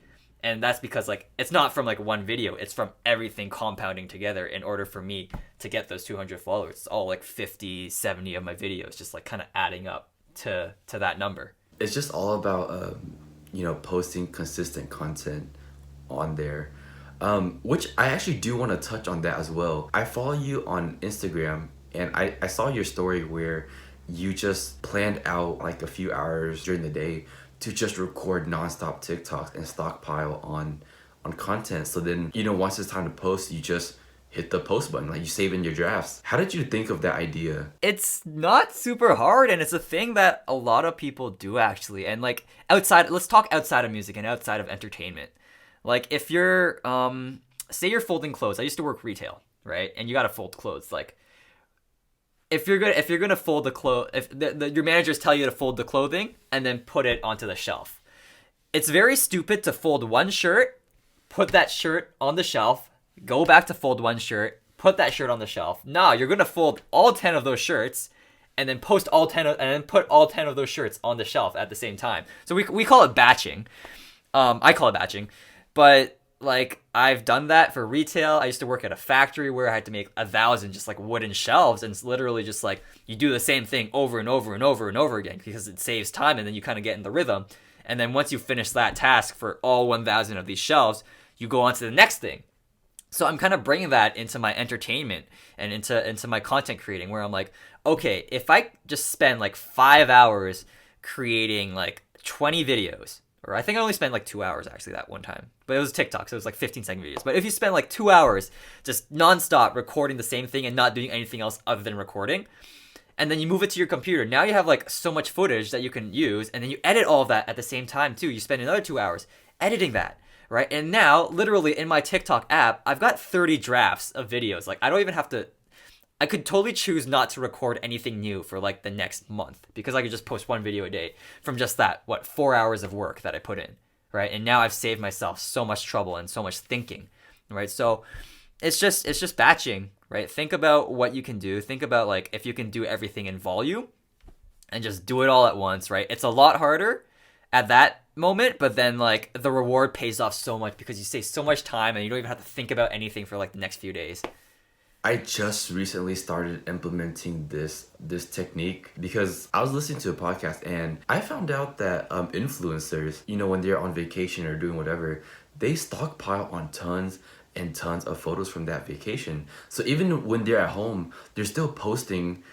And that's because like it's not from like one video, it's from everything compounding together in order for me to get those 200 followers. It's all like 50, 70 of my videos just like kind of adding up to that number. It's just all about posting consistent content on there, which I actually do want to touch on that as well. I follow you on Instagram, and I saw your story where you just planned out like a few hours during the day to just record nonstop TikToks and stockpile on content. So then, once it's time to post, you just hit the post button, like you save in your drafts. How did you think of that idea? It's not super hard, and it's a thing that a lot of people do actually. And like let's talk outside of music and outside of entertainment. Like if you're say you're folding clothes. I used to work retail, right? And you got to fold clothes. Like if you're gonna fold the clothes, if your managers tell you to fold the clothing and then put it onto the shelf, it's very stupid to fold one shirt, put that shirt on the shelf, go back to fold one shirt, put that shirt on the shelf. No, you're gonna fold all 10 of those shirts and then put all 10 of those shirts on the shelf at the same time. So we call it batching. I call it batching, but like I've done that for retail. I used to work at a factory where I had to make 1,000 just like wooden shelves, and it's literally just like you do the same thing over and over and over and over again because it saves time, and then you kind of get in the rhythm. And then once you finish that task for all 1,000 of these shelves, you go on to the next thing. So I'm kind of bringing that into my entertainment and into my content creating, where I'm like, okay, if I just spend like 5 hours creating like 20 videos, or I think I only spent like 2 hours actually that one time, but it was TikTok, so it was like 15-second videos. But if you spend like 2 hours just nonstop recording the same thing and not doing anything else other than recording, and then you move it to your computer, now you have like so much footage that you can use, and then you edit all of that at the same time too. You spend another 2 hours editing that. Right? And now, literally in my TikTok app, I've got 30 drafts of videos. Like, I don't even have to, I could totally choose not to record anything new for like the next month because I could just post one video a day from just that, 4 hours of work that I put in, right? And now I've saved myself so much trouble and so much thinking, right? So it's just batching, right? Think about what you can do. Think about like if you can do everything in volume and just do it all at once, right? It's a lot harder at that moment, but then like the reward pays off so much because you save so much time and you don't even have to think about anything for like the next few days. I just recently started implementing this technique because I was listening to a podcast and I found out that influencers, when they're on vacation or doing whatever, they stockpile on tons and tons of photos from that vacation. So even when they're at home, they're still posting,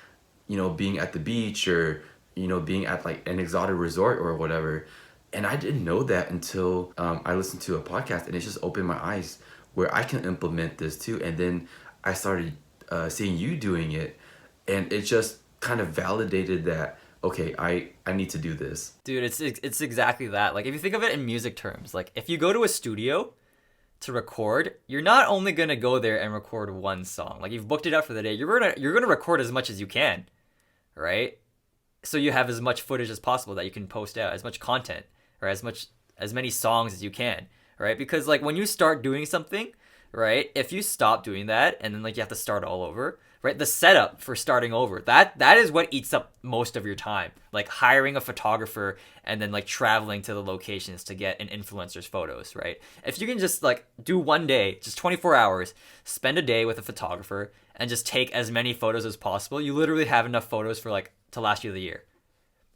being at the beach or being at like an exotic resort or whatever. And I didn't know that until I listened to a podcast, and it just opened my eyes where I can implement this too. And then I started seeing you doing it, and it just kind of validated that, okay, I need to do this. Dude, it's exactly that. Like if you think of it in music terms, like if you go to a studio to record, you're not only gonna go there and record one song. Like you've booked it out for the day. You're gonna record as much as you can, right? So you have as much footage as possible that you can post out, as much content, or as many songs as you can, right? Because like when you start doing something, right, if you stop doing that and then like you have to start all over, right, the setup for starting over, that is what eats up most of your time. Like hiring a photographer and then like traveling to the locations to get an influencer's photos, right? If you can just like do one day, just 24 hours, spend a day with a photographer and just take as many photos as possible, you literally have enough photos for like to last you the year,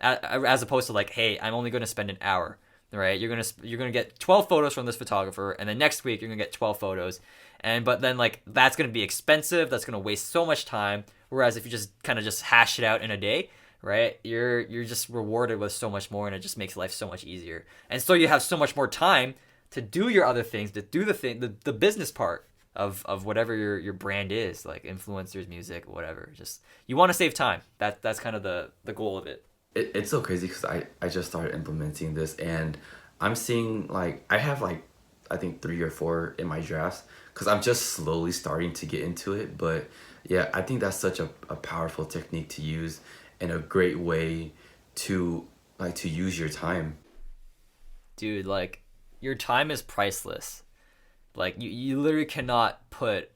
as opposed to like, hey, I'm only going to spend an hour, right? You're gonna get 12 photos from this photographer, and then next week you're gonna get 12 photos, but then like that's gonna be expensive. That's gonna waste so much time. Whereas if you just kind of just hash it out in a day, right, you're just rewarded with so much more, and it just makes life so much easier. And so you have so much more time to do your other things, to do the business part of whatever your brand is, like influencers, music, whatever. Just you want to save time. That's kind of the goal of it. It's so crazy because I just started implementing this, and I'm seeing like I have like I think 3 or 4 in my drafts because I'm just slowly starting to get into it. But yeah, I think that's such a powerful technique to use and a great way to use your time. Dude, like your time is priceless. Like you literally cannot put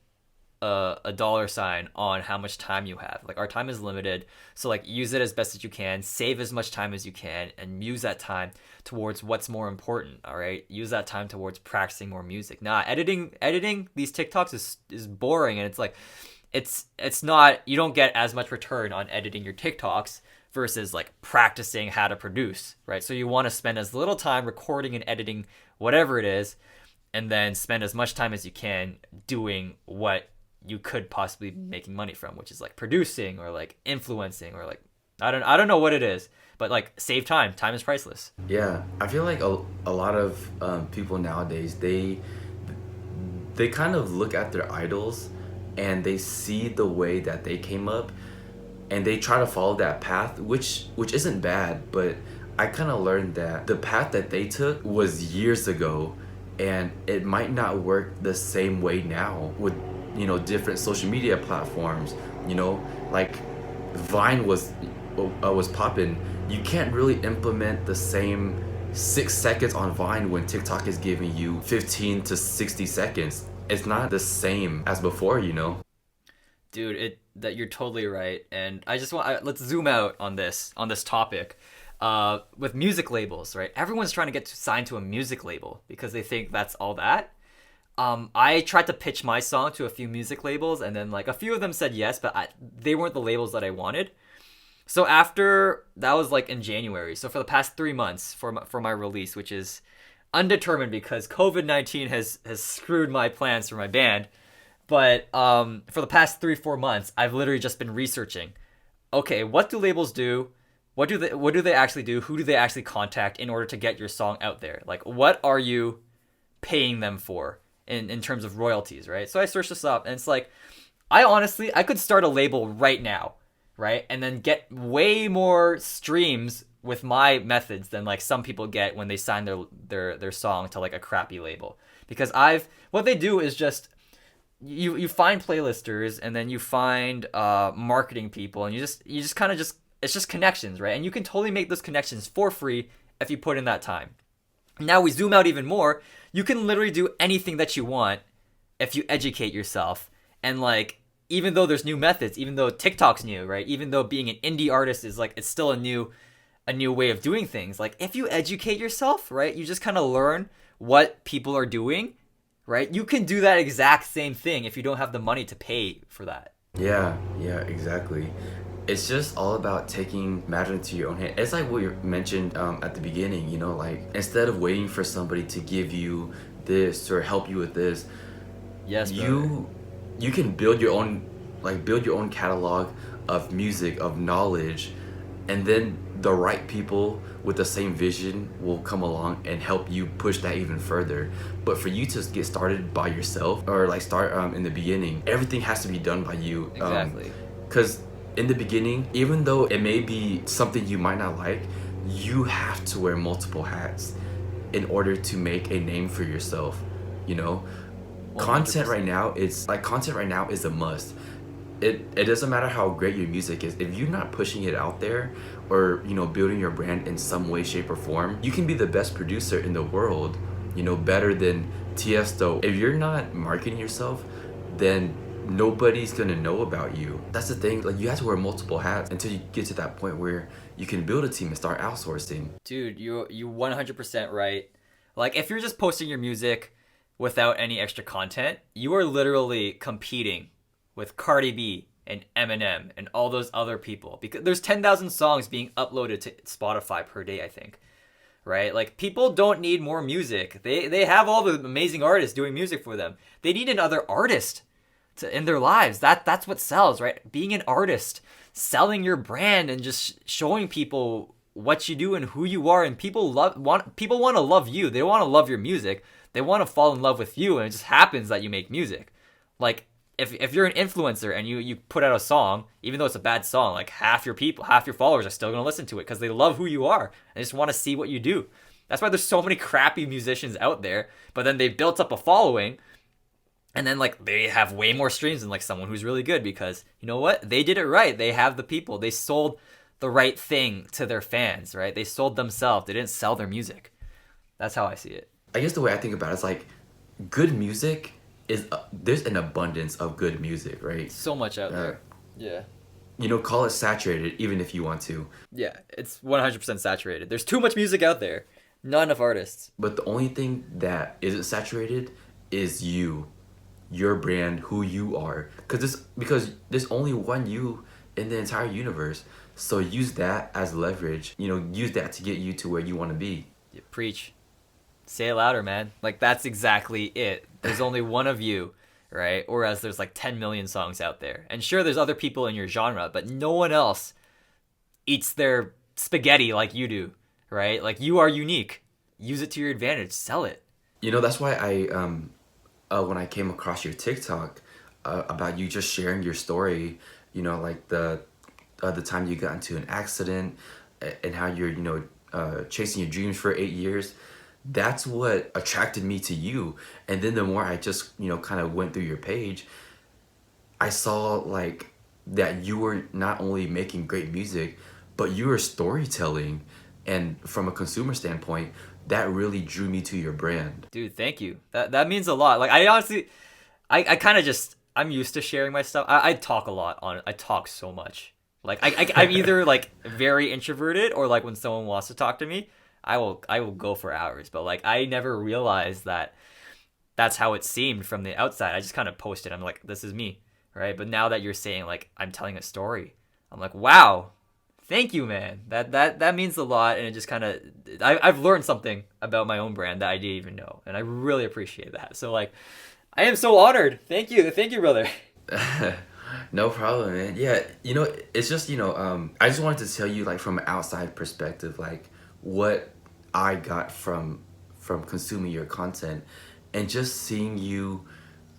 a dollar sign on how much time you have. Like our time is limited, so like use it as best as you can, save as much time as you can, and use that time towards what's more important. All right, use that time towards practicing more music. Nah, editing these TikToks is boring, and it's like it's not, you don't get as much return on editing your TikToks versus like practicing how to produce, right? So you want to spend as little time recording and editing whatever it is, and then spend as much time as you can doing what you could possibly be making money from, which is like producing or like influencing or like I don't know what it is, but like save time. Time is priceless. Yeah, I feel like a lot of people nowadays, they kind of look at their idols and they see the way that they came up and they try to follow that path, which isn't bad, but I kind of learned that the path that they took was years ago, and it might not work the same way now with different social media platforms. Like Vine was popping. You can't really implement the same 6 seconds on Vine when TikTok is giving you 15 to 60 seconds. It's not the same as before. Dude, that you're totally right. And I just let's zoom out on this topic. With music labels, right? Everyone's trying to get signed to a music label because they think that's all that. I tried to pitch my song to a few music labels, and then like a few of them said yes, but they weren't the labels that I wanted. So after that was like in January. So for the past 3 months for my release, which is undetermined because COVID-19 has screwed my plans for my band. But for the past 3-4 months, I've literally just been researching. Okay, what do labels do? What do they actually do? Who do they actually contact in order to get your song out there? Like, what are you paying them for in terms of royalties, right? So I searched this up, and it's like, I could start a label right now, right? And then get way more streams with my methods than like some people get when they sign their song to like a crappy label. Because what they do is just you find playlisters, and then you find marketing people, and you just kind of just it's just connections, right? And you can totally make those connections for free if you put in that time. Now we zoom out even more. You can literally do anything that you want if you educate yourself. And like, even though there's new methods, even though TikTok's new, right? Even though being an indie artist is like, it's still a new way of doing things. Like, if you educate yourself, right? You just kind of learn what people are doing, right? You can do that exact same thing if you don't have the money to pay for that. Yeah, exactly. It's just all about taking matters into your own hand. It's like what you mentioned at the beginning, you know, like instead of waiting for somebody to give you this or help you with this, Yes, you can build your own catalog of music, of knowledge, and then the right people with the same vision will come along and help you push that even further. But for you to get started by yourself, or like start in the beginning, everything has to be done by you. Exactly. Because in the beginning, even though it may be something you might not like, you have to wear multiple hats in order to make a name for yourself, you know? 100%. Content right now is a must. It doesn't matter how great your music is. If you're not pushing it out there, or, you know, building your brand in some way, shape, or form, you can be the best producer in the world, you know, better than Tiesto. If you're not marketing yourself, then nobody's gonna know about you. That's the thing. Like, you have to wear multiple hats until you get to that point where you can build a team and start outsourcing. Dude, you 100% right. Like, if you're just posting your music without any extra content, you are literally competing with Cardi B and Eminem and all those other people, because there's 10,000 songs being uploaded to Spotify per day, I think. Right? Like, people don't need more music. They have all the amazing artists doing music for them. They need another artist in their lives. That's what sells, right? Being an artist, selling your brand, and just showing people what you do and who you are. And people want to love you. They want to love your music. They want to fall in love with you, and it just happens that you make music. Like, if you're an influencer and you put out a song, even though it's a bad song, like half your followers are still gonna listen to it because they love who you are and just want to see what you do. That's why there's so many crappy musicians out there, but then they built up a following, and then like they have way more streams than like someone who's really good, because you know what? They did it right. They have the people. They sold the right thing to their fans, right? They sold themselves. They didn't sell their music. That's how I see it. I guess the way I think about it is like, good music is there's an abundance of good music, right? So much out there. Yeah. You know, call it saturated even if you want to. Yeah, it's 100% saturated. There's too much music out there. Not enough artists. But the only thing that isn't saturated is you, your brand, who you are. Because there's only one you in the entire universe. So use that as leverage. You know, use that to get you to where you want to be. Yeah, preach. Say it louder, man. Like, that's exactly it. There's only one of you, right? Whereas there's like 10 million songs out there. And sure, there's other people in your genre, but no one else eats their spaghetti like you do, right? Like, you are unique. Use it to your advantage. Sell it. You know, that's why when I came across your TikTok about you just sharing your story, you know, like the time you got into an accident and how you're, you know, chasing your dreams for 8 years. That's what attracted me to you. And then the more I just, you know, kind of went through your page, I saw like that you were not only making great music, but you were storytelling. And from a consumer standpoint, that really drew me to your brand. Dude, thank you. That means a lot. Like, I honestly, I kind of just, I'm used to sharing my stuff. I talk a lot I talk so much. Like, I'm either like very introverted, or like when someone wants to talk to me, I will go for hours. But like, I never realized that that's how it seemed from the outside. I just kind of posted. I'm like, this is me, right? But now that you're saying like I'm telling a story, I'm like, wow, thank you, man. That means a lot, and it just kind of I've learned something about my own brand that I didn't even know, and I really appreciate that. So like, I am so honored. Thank you, brother. No problem, man. Yeah, it's just, I just wanted to tell you, like, from an outside perspective, like, what I got from consuming your content, and just seeing you,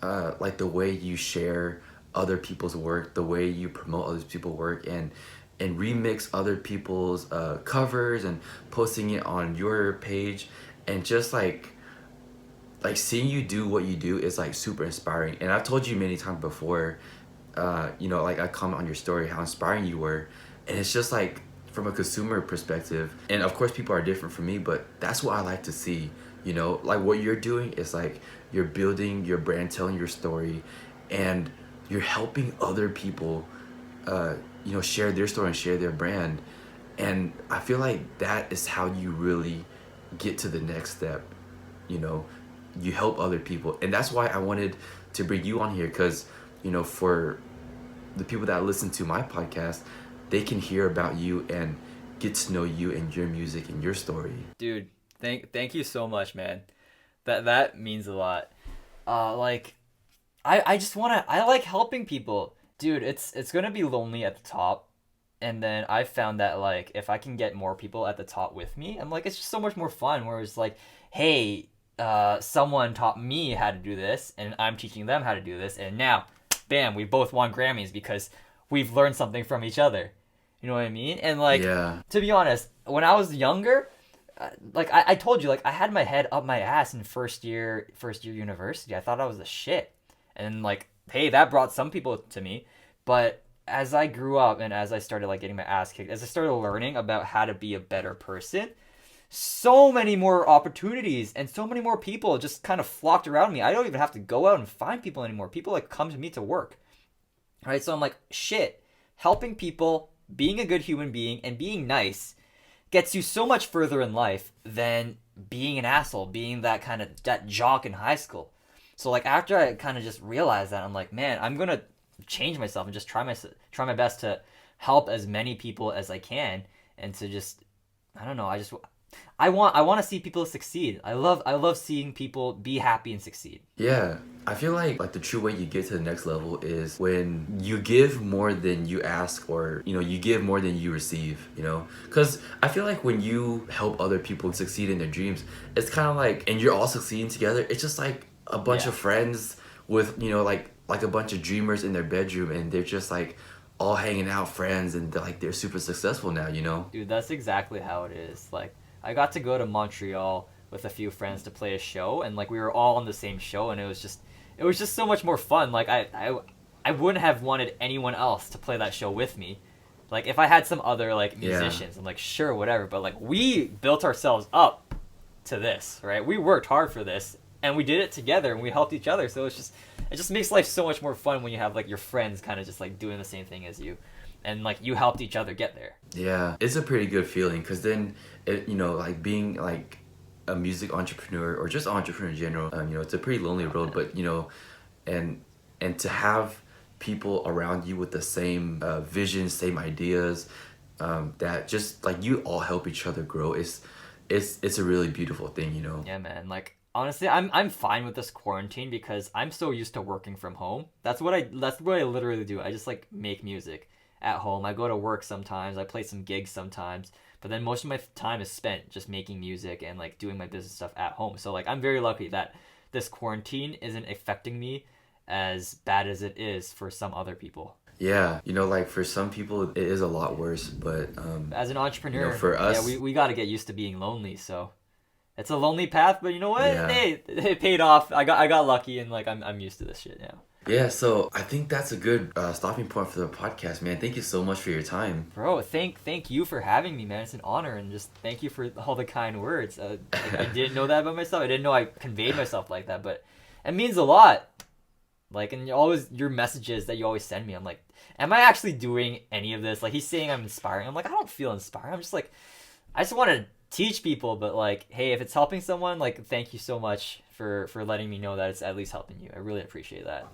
like, the way you share other people's work, the way you promote other people's work, and remix other people's covers and posting it on your page, and just like seeing you do what you do is like super inspiring. And I've told you many times before, like I comment on your story how inspiring you were, and it's just like from a consumer perspective, and of course people are different from me, but that's what I like to see. Like what you're doing is like you're building your brand, telling your story, and you're helping other people share their story and share their brand. And I feel like that is how you really get to the next step. You help other people, and that's why I wanted to bring you on here, because for the people that listen to my podcast, they can hear about you and get to know you and your music and your story. Dude, thank you so much, man. That means a lot. Like I just I like helping people. Dude, it's gonna be lonely at the top, and then I found that like if I can get more people at the top with me, I'm like, it's just so much more fun. Where it's like, hey, someone taught me how to do this, and I'm teaching them how to do this, and now, bam, we both won Grammys because we've learned something from each other. You know what I mean? And like, Yeah. to be honest, when I was younger, like I told you, like I had my head up my ass in first year university. I thought I was the shit, and like, hey, that brought some people to me. But as I grew up and as I started like getting my ass kicked, as I started learning about how to be a better person, so many more opportunities and so many more people just kind of flocked around me. I don't even have to go out and find people anymore. People like come to me to work. Right? So I'm like, shit, helping people, being a good human being, and being nice gets you so much further in life than being an asshole, being that jock in high school. So like after I kind of just realized that, I'm like, man, I'm gonna change myself and just try my best to help as many people as I can, and to just, I don't know, I want to see people succeed. I love seeing people be happy and succeed. Yeah, I feel like the true way you get to the next level is when you give more than you ask, or you give more than you receive. Because I feel like when you help other people succeed in their dreams, it's kind of like, and you're all succeeding together. It's just like a bunch of friends with like a bunch of dreamers in their bedroom, and they're just like all hanging out, friends, and they're super successful now. Dude, that's exactly how it is. Like, I got to go to Montreal with a few friends to play a show, and like we were all on the same show, and it was just so much more fun. Like I wouldn't have wanted anyone else to play that show with me. Like if I had some other like musicians, I'm like, sure, whatever, but like we built ourselves up to this, right? We worked hard for this, and we did it together, and we helped each other. So it just makes life so much more fun when you have like your friends kind of just like doing the same thing as you, and like you helped each other get there. Yeah, it's a pretty good feeling, because then like being like a music entrepreneur, or just entrepreneur in general, it's a pretty lonely road, but and to have people around you with the same vision, same ideas, that just like you all help each other grow, it's a really beautiful thing. Yeah, man. Like honestly, I'm fine with this quarantine because I'm so used to working from home. That's what I literally do. I just like make music at home. I go to work sometimes. I play some gigs sometimes. But then most of my time is spent just making music and like doing my business stuff at home. So like I'm very lucky that this quarantine isn't affecting me as bad as it is for some other people. Yeah, like for some people it is a lot worse, but as an entrepreneur, for us, yeah, we got to get used to being lonely. So it's a lonely path, but you know what? Yeah. Hey, it paid off. I got lucky, and like I'm used to this shit now. Yeah, so I think that's a good stopping point for the podcast, man. Thank you so much for your time. Bro, thank you for having me, man. It's an honor, and just thank you for all the kind words. I didn't know that about myself. I didn't know I conveyed myself like that, but it means a lot. Like, and your messages that you always send me, I'm like, am I actually doing any of this? Like, he's saying I'm inspiring. I'm like, I don't feel inspired. I'm just like, I just want to teach people, but like, hey, if it's helping someone, like, thank you so much for letting me know that it's at least helping you. I really appreciate that.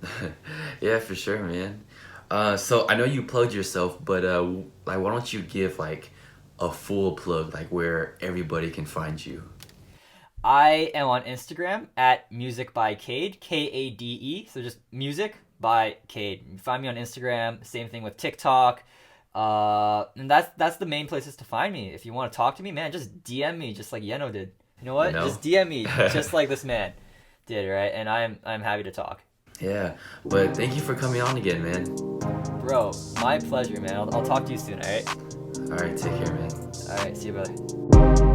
Yeah, for sure, man. So I know you plugged yourself, but like, why don't you give like a full plug, like where everybody can find you? I am on Instagram at music by Kade, Kade. So just music by Kade. You find me on Instagram. Same thing with TikTok. And that's the main places to find me. If you want to talk to me, man, just DM me, just like Yenoh did. You know You what? know? Just DM me, just like this man did, right? And I'm happy to talk, Yeah, but thank you for coming on again, man. bro. My pleasure, man. I'll talk to you soon. All right. All right, take care, man. All right. See you, brother.